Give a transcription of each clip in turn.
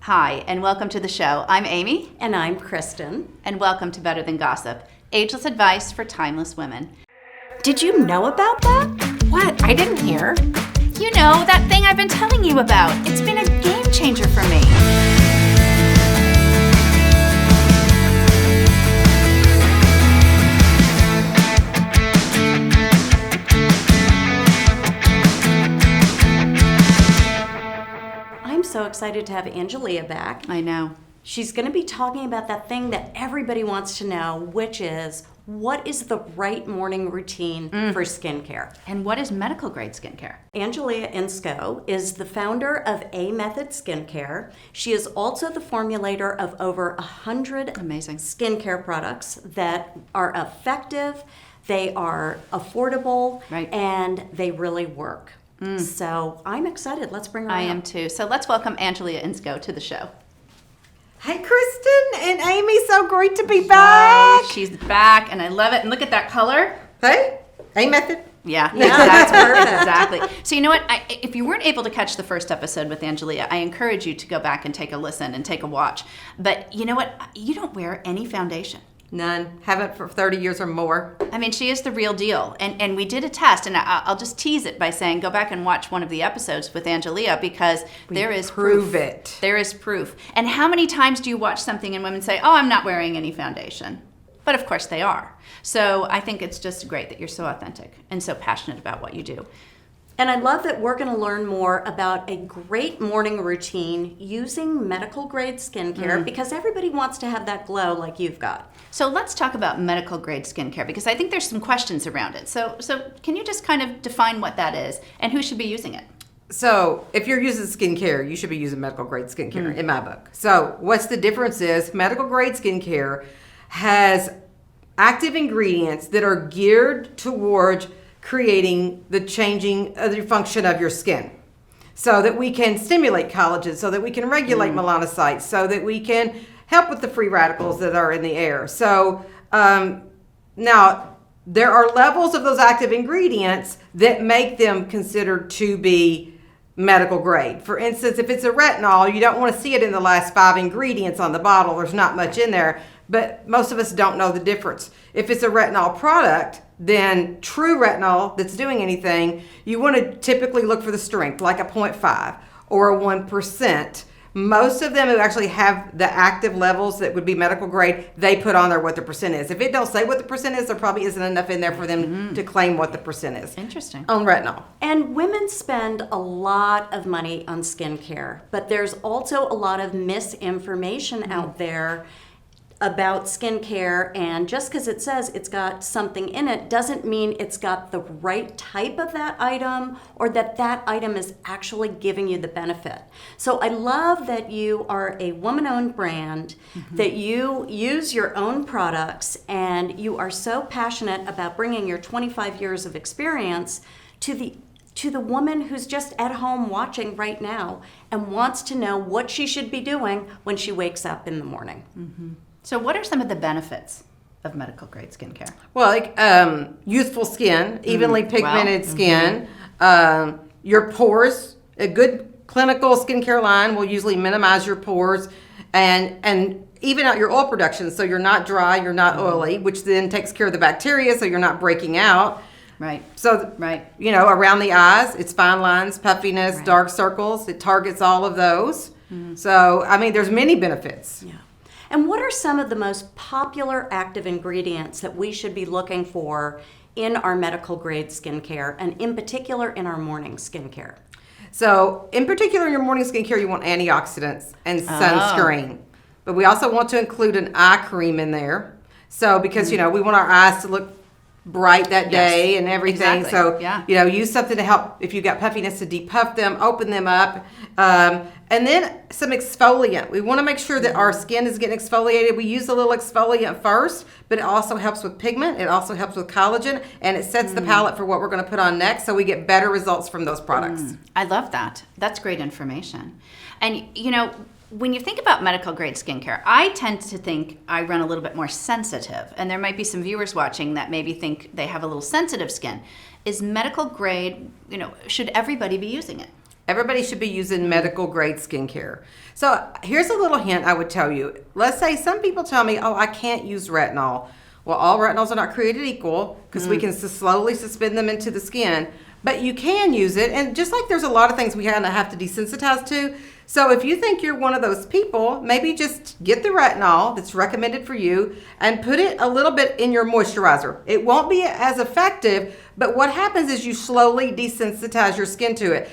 Hi, and welcome to the show. I'm Amy. And I'm Kristen. And welcome to Better Than Gossip, ageless advice for timeless women. Did you know about that? What? I didn't hear. You know, that thing I've been telling you about. It's been a game changer for me. I'm so excited to have Angelia back. I know. She's going to be talking about that thing that everybody wants to know, which is, what is the right morning routine for skincare? And what is medical grade skincare? Angelia Insco is the founder of A Method Skincare. She is also the formulator of over 100 Amazing skincare products that are effective, they are affordable, right, and they really work. So I'm excited. Let's bring her I on. am too. So let's welcome Angelia Insco to the show. Hey, Kristen and Amy, so great to be back. Oh, she's back, and I love it. And look at that color. Hey, A Method. Yeah, that's perfect. Exactly. So you know what? If you weren't able to catch the first episode with Angelia, I encourage you to go back and take a listen and take a watch. But you know what? You don't wear any foundation. None. Haven't for 30 years or more. I mean, she is the real deal. And we did a test, and I'll just tease it by saying go back and watch one of the episodes with Angelia because there is proof. It. There is proof. And how many times do you watch something and women say, oh, I'm not wearing any foundation? But of course they are. So I think it's just great that you're so authentic and so passionate about what you do. And I love that we're going to learn more about a great morning routine using medical grade skincare because everybody wants to have that glow like you've got. So let's talk about medical grade skincare because I think there's some questions around it. So can you just kind of define what that is and who should be using it? So if you're using skincare, you should be using medical grade skincare in my book. So what's the difference is medical grade skincare has active ingredients that are geared towards creating the changing of the function of your skin so that we can stimulate collagen, so that we can regulate melanocytes, so that we can help with the free radicals that are in the air. So now there are levels of those active ingredients that make them considered to be medical grade. For instance, if it's a retinol, you don't want to see it in the last 5 ingredients on the bottle. There's not much in there, but most of us don't know the difference. If it's a retinol product, then true retinol that's doing anything, you want to typically look for the strength, like a 0.5 or a 1%. Most of them who actually have the active levels that would be medical grade, they put on there what the percent is. If it don't say what the percent is, there probably isn't enough in there for them to claim what the percent is. Interesting. On retinol. And women spend a lot of money on skincare, but there's also a lot of misinformation out there about skincare, and just because it says it's got something in it doesn't mean it's got the right type of that item or that that item is actually giving you the benefit. So I love that you are a woman-owned brand, that you use your own products, and you are so passionate about bringing your 25 years of experience to the woman who's just at home watching right now and wants to know what she should be doing when she wakes up in the morning. So what are some of the benefits of medical grade skincare? Well, like youthful skin, evenly pigmented skin, your pores. A good clinical skincare line will usually minimize your pores and even out your oil production, so you're not dry, you're not oily, which then takes care of the bacteria, so you're not breaking out. Right. So, you know, around the eyes, it's fine lines, puffiness, dark circles. It targets all of those. So, I mean, there's many benefits. Yeah. And what are some of the most popular active ingredients that we should be looking for in our medical grade skincare, and in particular in our morning skincare? So, in particular in your morning skincare, you want antioxidants and sunscreen. But we also want to include an eye cream in there. So, because, you know, we want our eyes to look bright that day and everything. Exactly. So, you know, use something to help if you got puffiness to depuff them, open them up. And then some exfoliant. We want to make sure that our skin is getting exfoliated. We use a little exfoliant first, but it also helps with pigment. It also helps with collagen, and it sets the palette for what we're going to put on next, so we get better results from those products. I love that. That's great information. And, you know, when you think about medical grade skincare, I tend to think I run a little bit more sensitive, and there might be some viewers watching that maybe think they have a little sensitive skin. Is medical grade, you know, should everybody be using it? Everybody should be using medical grade skincare. So here's a little hint I would tell you. Let's say some people tell me, oh, I can't use retinol. Well, all retinols are not created equal because we can slowly suspend them into the skin, but you can use it. And just like there's a lot of things we kind of have to desensitize to. So if you think you're one of those people, maybe just get the retinol that's recommended for you and put it a little bit in your moisturizer. It won't be as effective, but what happens is you slowly desensitize your skin to it.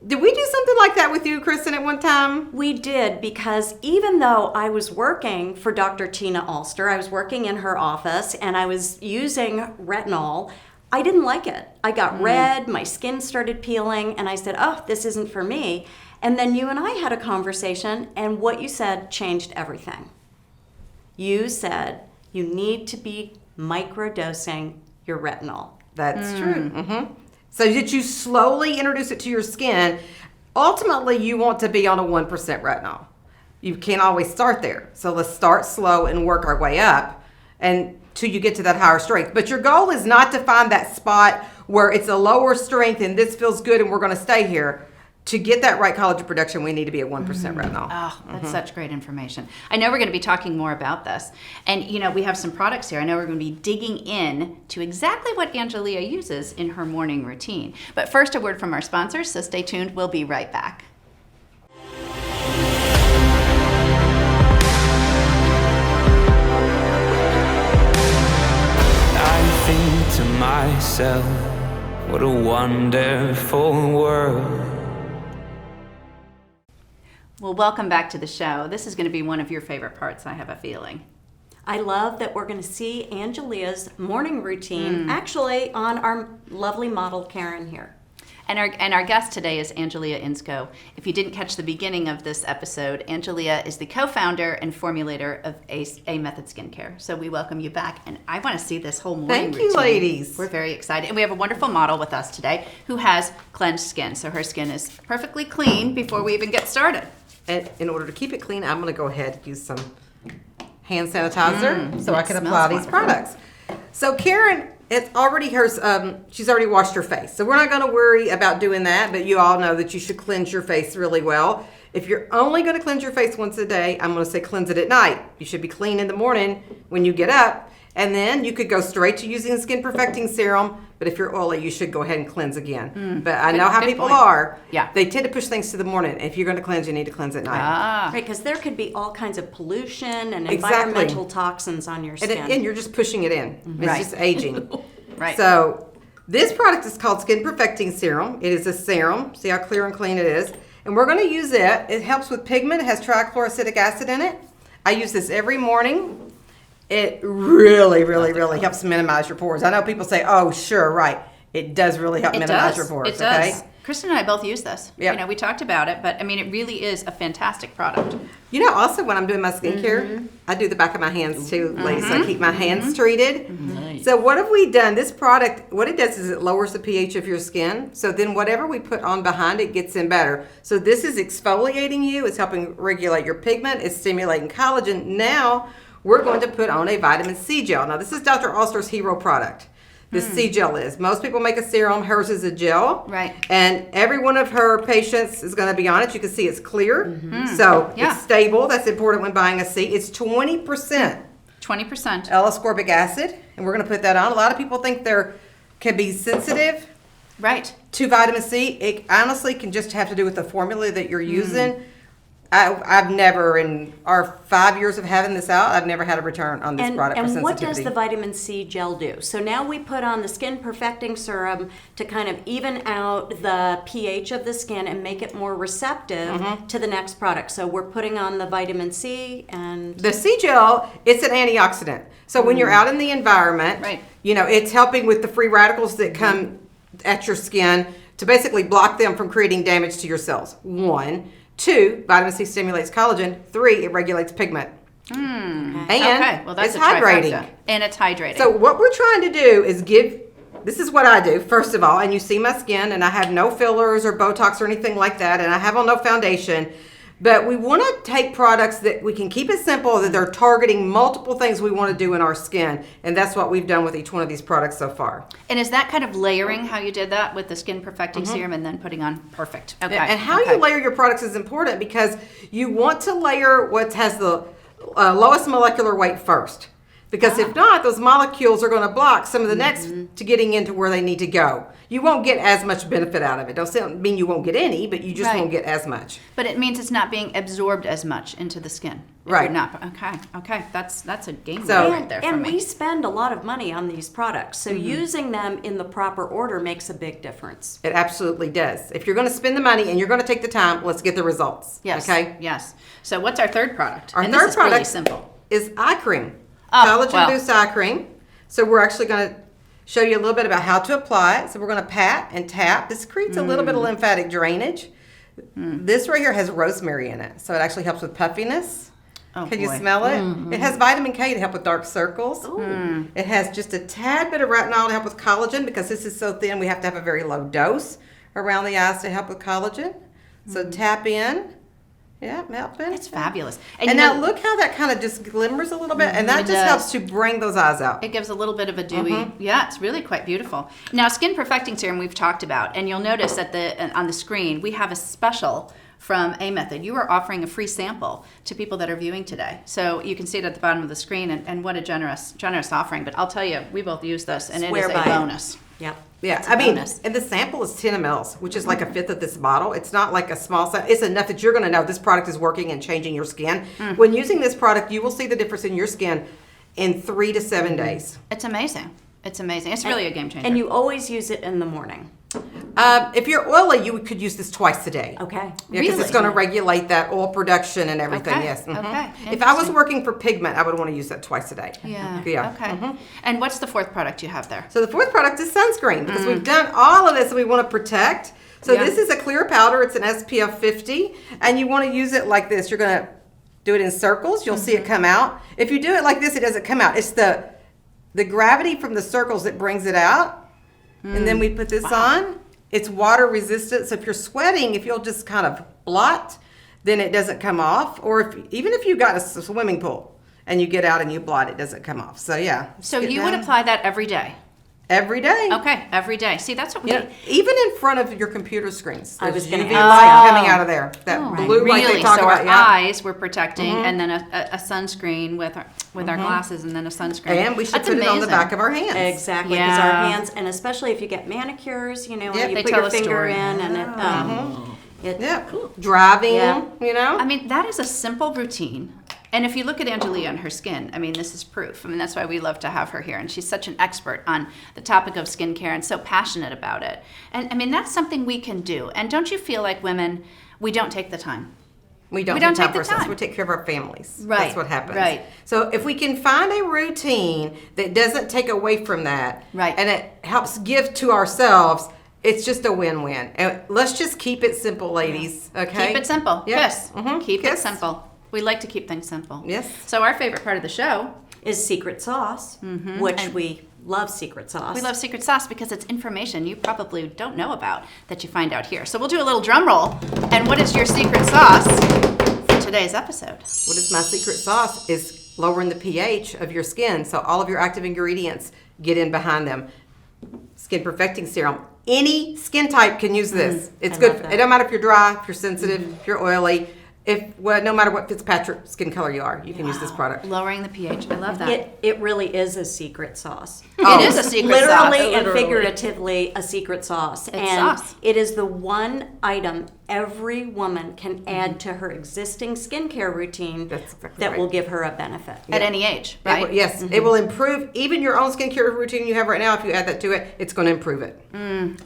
Did we do something like that with you, Kristen, at one time? We did, because even though I was working for Dr. Tina Alster, I was working in her office and I was using retinol, I didn't like it. I got red, my skin started peeling, and I said, oh, this isn't for me. And then you and I had a conversation, and what you said changed everything. You said you need to be microdosing your retinol. That's true. So that you slowly introduce it to your skin. Ultimately, you want to be on a 1% retinol. You can't always start there. So let's start slow and work our way up until you get to that higher strength. But your goal is not to find that spot where it's a lower strength and this feels good and we're going to stay here. To get that right collagen production, we need to be at 1% retinol. Oh, that's such great information. I know we're going to be talking more about this. And, we have some products here. I know we're going to be digging in to exactly what Angelia uses in her morning routine. But first, a word from our sponsors, so stay tuned. We'll be right back. I think to myself, what a wonderful world. Well, welcome back to the show. This is going to be one of your favorite parts, I have a feeling. I love that we're going to see Angelia's morning routine actually on our lovely model Karen here. And our guest today is Angelia Insco. If you didn't catch the beginning of this episode, Angelia is the co-founder and formulator of A Method Skincare. So we welcome you back, and I want to see this whole morning routine. Thank you, ladies. We're very excited. And we have a wonderful model with us today who has cleansed skin. So her skin is perfectly clean before we even get started. And in order to keep it clean, I'm going to go ahead and use some hand sanitizer so I can apply these products. So Karen, it's already she's already washed her face. So we're not going to worry about doing that, but you all know that you should cleanse your face really well. If you're only going to cleanse your face once a day, I'm going to say cleanse it at night. You should be clean in the morning when you get up. And then you could go straight to using skin perfecting serum. But if you're oily, you should go ahead and cleanse again. But I know how people are. Yeah. They tend to push things to the morning. If you're going to cleanse, you need to cleanse at night. Right, because there could be all kinds of pollution and Exactly. environmental toxins on your skin. And you're just pushing it in. It's Right. just aging. Right. So this product is called Skin Perfecting Serum. It is a serum. See how clear and clean it is. And we're going to use it. It helps with pigment. It has trichloroacetic acid in it. I use this every morning. It really, really, really helps minimize your pores. I know people say, oh, sure, right. It does really help minimize your pores. It does. Okay? Kristen and I both use this. Yep. We talked about it, but it really is a fantastic product. Also when I'm doing my skincare, I do the back of my hands too, ladies. So I keep my hands treated. Nice. So what have we done? This product, what it does is it lowers the pH of your skin. So then whatever we put on behind it gets in better. So this is exfoliating you. It's helping regulate your pigment. It's stimulating collagen. Now we're going to put on a vitamin C gel. Now this is Dr. Alster's hero product. This C gel is. Most people make a serum. Hers is a gel. Right. And every one of her patients is going to be on it. You can see it's clear. So Yeah. it's stable. That's important when buying a C. It's 20% 20%. L-ascorbic acid. And we're going to put that on. A lot of people think they're can be sensitive Right. to vitamin C. It honestly can just have to do with the formula that you're using. I've never, in our 5 years of having this out, I've never had a return on this product for And sensitivity. what does the vitamin C gel do? So now we put on the Skin Perfecting Serum to kind of even out the pH of the skin and make it more receptive to the next product. So we're putting on the vitamin C and... The C gel, it's an antioxidant. So when you're out in the environment, Right. It's helping with the free radicals that come at your skin to basically block them from creating damage to your cells. 1. 2, vitamin C stimulates collagen. 3, it regulates pigment. And Okay. Well, that's it's a hydrating. trifecta. And it's hydrating. So what we're trying to do is this is what I do, first of all, and you see my skin, and I have no fillers or Botox or anything like that, and I have on no foundation. But we want to take products that we can keep it simple, that they're targeting multiple things we want to do in our skin. And that's what we've done with each one of these products so far. And is that kind of layering how you did that with the Skin Perfecting Serum and then putting on? Perfect. Okay. And how you layer your products is important because you want to layer what has the lowest molecular weight first. Because if not, those molecules are going to block some of the next to getting into where they need to go. You won't get as much benefit out of it. Don't mean you won't get any, but you just won't get as much. But it means it's not being absorbed as much into the skin. Right. You're not. Okay. That's a game changer right there for me. And we spend a lot of money on these products, so using them in the proper order makes a big difference. It absolutely does. If you're going to spend the money and you're going to take the time, let's get the results. Yes. Okay. Yes. So what's our third product? Our and third this is really product simple. is eye cream. Oh, Collagen-Boost eye cream. So we're actually going to show you a little bit about how to apply it. So we're going to pat and tap. This creates a little bit of lymphatic drainage. This right here has rosemary in it, so it actually helps with puffiness. Oh, Can you boy. smell it? It has vitamin K to help with dark circles. It has just a tad bit of retinol to help with collagen because this is so thin we have to have a very low dose around the eyes to help with collagen. So tap in. Yeah, helping. It's fabulous. And you now know, look how that kind of just glimmers a little bit, and that It just does. helps to bring those eyes out. it gives a little bit of a dewy. Yeah, it's really quite beautiful. Now, Skin Perfecting Serum we've talked about, and you'll notice on the screen we have a special from A Method. You are offering a free sample to people that are viewing today. So you can see it at the bottom of the screen, and what a generous offering. But I'll tell you, we both use this, and Swear it is by a it. bonus. Yep. Yeah, It's a I mean, bonus. and the sample is 10 mLs, which is like a fifth of this bottle. It's not like a small sample. It's enough that you're going to know this product is working and changing your skin. When using this product, you will see the difference in your skin in 3 to 7 days. It's amazing. It's amazing. It's really a game changer. And you always use it in the morning. If you're oily, you could use this twice a day. Okay. Yeah, because Really? it's going to regulate that oil production and everything. Okay, Yes. okay, If I was interesting. working for pigment, I would want to use that twice a day. Yeah. Yeah. Okay. And what's the fourth product you have there? So the fourth product is sunscreen because we've done all of this and we want to protect. So Yeah. this is a clear powder. It's an SPF 50, and you want to use it like this. You're going to do it in circles. You'll see it come out. If you do it like this, it doesn't come out. It's the gravity from the circles that brings it out. And then we put this on. It's water resistant. So if you're sweating, if you'll just kind of blot, then it doesn't come off. Or even if you got a swimming pool and you get out and you blot, it doesn't come off. So yeah. So Get you would down. apply that every day? Every day. Okay, every day. See, that's what we You know, even in front of your computer screens. I was there's gonna UV ask light that. coming out of there. That blue light really. they talk So about. our Yeah. eyes we're protecting, and then a sunscreen with our glasses, and then a sunscreen. And we should That's put it on the amazing. back of our hands. Exactly, because Yeah. our hands, and especially if you get manicures, you know, Yep. when you They put tell your a finger story. in and it, Yeah. Driving, Yeah. you know. I mean, that is a simple routine. And if you look at Angelia and her skin, I mean, this is proof. I mean, that's why we love to have her here. And she's such an expert on the topic of skincare and so passionate about it. And I mean, that's something we can do. And don't you feel like women, we don't take the time? We don't, We don't take take the ourselves. time. We take care of our families. Right, That's what happens. right. So if we can find a routine that doesn't take away from that, Right. and it helps give to ourselves, it's just a win-win. And let's just keep it simple, ladies. Okay. Keep it simple. Yep. Yes. Mhm. Keep it Kiss. simple. We like to keep things simple. Yes. So our favorite part of the show, is secret sauce, which we love secret sauce. we love secret sauce because it's information you probably don't know about that you find out here. So we'll do a little drum roll. And what is your secret sauce for today's episode? What is my secret sauce is lowering the pH of your skin so all of your active ingredients get in behind them. Skin Perfecting Serum. Any skin type can use this. It's I good. love that. It don't matter if you're dry, if you're sensitive, if you're oily. No matter what Fitzpatrick skin color you are, you can use this product. Lowering the pH. I love that. It really is a secret sauce. Oh. It is a secret Literally sauce. and figuratively a secret sauce. It's and sauce. it is the one item every woman can add to her existing skincare routine That's exactly that right. will give her a benefit. At any age, It right? will- yes, it will improve even your own skincare routine you have right now. If you add that to it, it's going to improve it.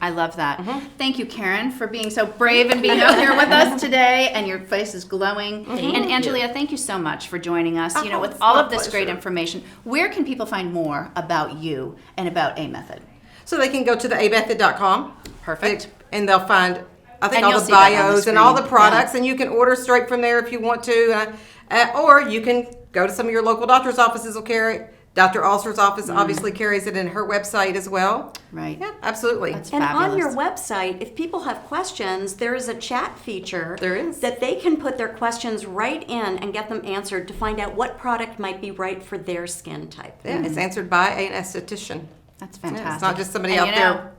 I love that. Thank you, Karen, for being so brave and being out here with us today. And your face is glowing. And Angelia, thank you so much for joining us. You know, Oh, with it's all my of this great pleasure. information, where can people find more about you and about A Method? So they can go to the amethod.com. Perfect. And they'll find, I think, And all you'll the see that on the bios and all the screen. products. And you can order straight from there if you want to. Or you can go to some of your local doctor's offices will carry it. Dr. Ulster's office obviously carries it in her website as well. Right. Yeah, absolutely. That's And fabulous. on your website, if people have questions, there is a chat feature There is. that they can put their questions right in and get them answered to find out what product might be right for their skin type. Yeah, it's answered by an esthetician. That's Yeah, fantastic. it's not just somebody And out you know, there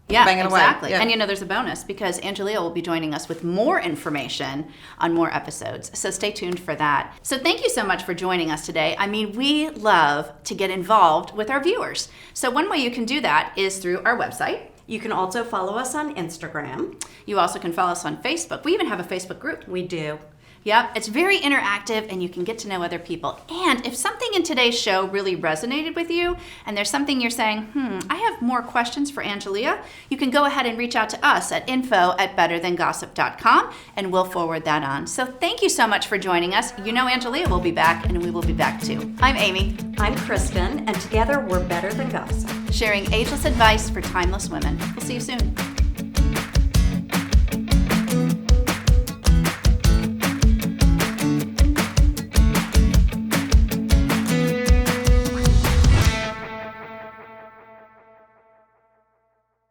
yeah, banging away. exactly. Yeah. And there's a bonus because Angelia will be joining us with more information on more episodes. So stay tuned for that. So thank you so much for joining us today. I mean, we love to get involved with our viewers. So one way you can do that is through our website. You can also follow us on Instagram. You also can follow us on Facebook. We even have a Facebook group. We do. Yep, it's very interactive and you can get to know other people. And if something in today's show really resonated with you and there's something you're saying, I have more questions for Angelia, you can go ahead and reach out to us at info@betterthangossip.com and we'll forward that on. So thank you so much for joining us. You know Angelia will be back and we will be back too. I'm Amy, I'm Kristen, and together we're better than gossip. sharing ageless advice for timeless women. We'll see you soon.